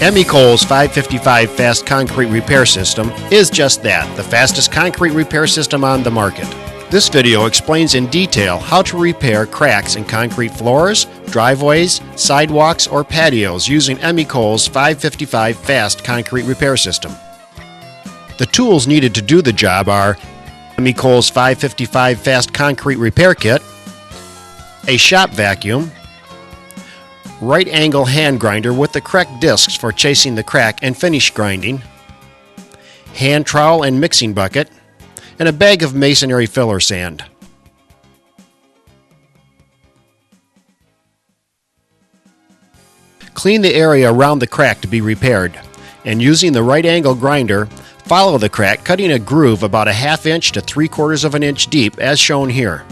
Emecole's 555 Fast Concrete Repair System is just that, the fastest concrete repair system on the market. This video explains in detail how to repair cracks in concrete floors, driveways, sidewalks, or patios using Emecole's 555 Fast Concrete Repair System. The tools needed to do the job are Emecole's 555 Fast Concrete Repair Kit, a shop vacuum, right angle hand grinder with the correct discs for chasing the crack and finish grinding, hand trowel and mixing bucket, and a bag of masonry filler sand. Clean the area around the crack to be repaired, and using the right angle grinder, follow the crack, cutting a groove about a ½ inch to 3/4 of an inch deep as shown here.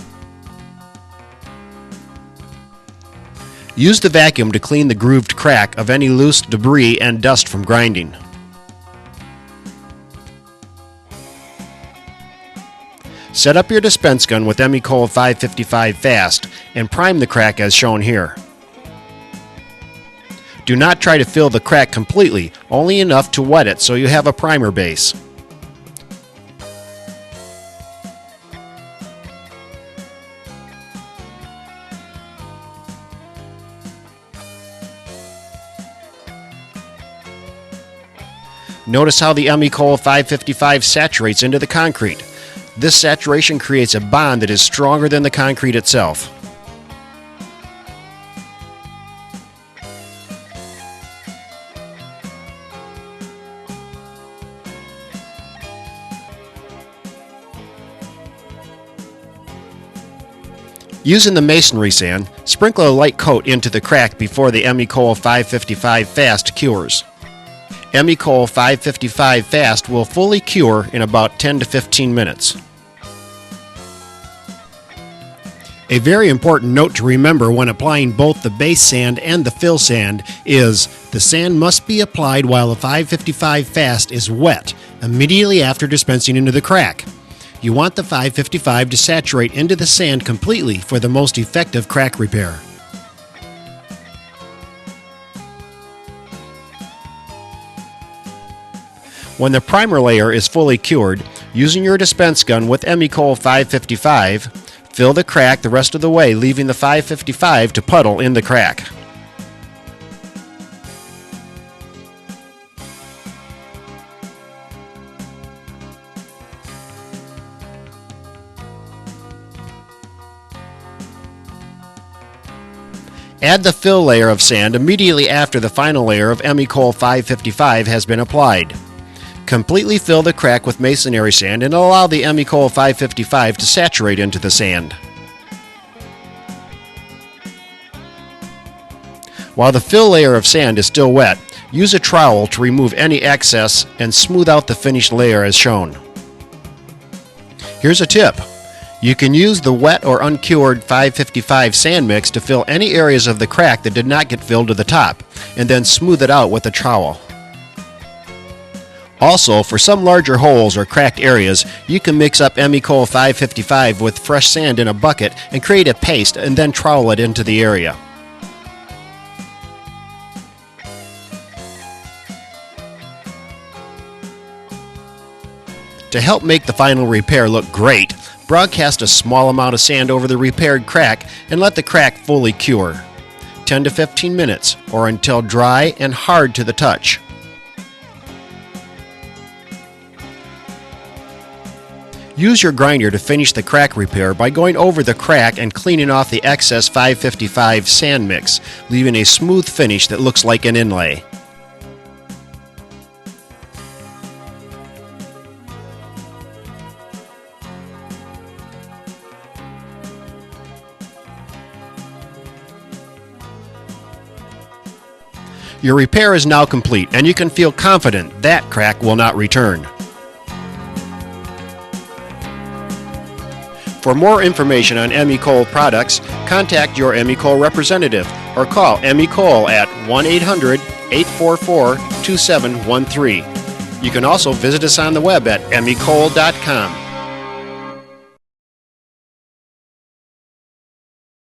Use the vacuum to clean the grooved crack of any loose debris and dust from grinding. Set up your dispense gun with Emecole 555 Fast and prime the crack as shown here. Do not try to fill the crack completely, only enough to wet it so you have a primer base. Notice how the Emecole 555 saturates into the concrete. This saturation creates a bond that is stronger than the concrete itself. Using the masonry sand, sprinkle a light coat into the crack before the Emecole 555 Fast cures. Emecole 555 Fast will fully cure in about 10 to 15 minutes. A very important note to remember when applying both the base sand and the fill sand is the sand must be applied while the 555 Fast is wet, immediately after dispensing into the crack. You want the 555 to saturate into the sand completely for the most effective crack repair. When the primer layer is fully cured, using your dispense gun with Emecole 555, fill the crack the rest of the way, leaving the 555 to puddle in the crack. Add the fill layer of sand immediately after the final layer of Emecole 555 has been applied. Completely fill the crack with masonry sand and allow the Emecole 555 to saturate into the sand. While the fill layer of sand is still wet, use a trowel to remove any excess and smooth out the finished layer as shown. Here's a tip. You can use the wet or uncured 555 sand mix to fill any areas of the crack that did not get filled to the top, and then smooth it out with a trowel. Also, for some larger holes or cracked areas, you can mix up Emecole 555 with fresh sand in a bucket and create a paste and then trowel it into the area. To help make the final repair look great, broadcast a small amount of sand over the repaired crack and let the crack fully cure. 10 to 15 minutes or until dry and hard to the touch. Use your grinder to finish the crack repair by going over the crack and cleaning off the excess 555 sand mix, leaving a smooth finish that looks like an inlay. Your repair is now complete, and you can feel confident that crack will not return. For more information on Emecole products, contact your Emecole representative or call Emecole at 1-800-844-2713. You can also visit us on the web at emecole.com.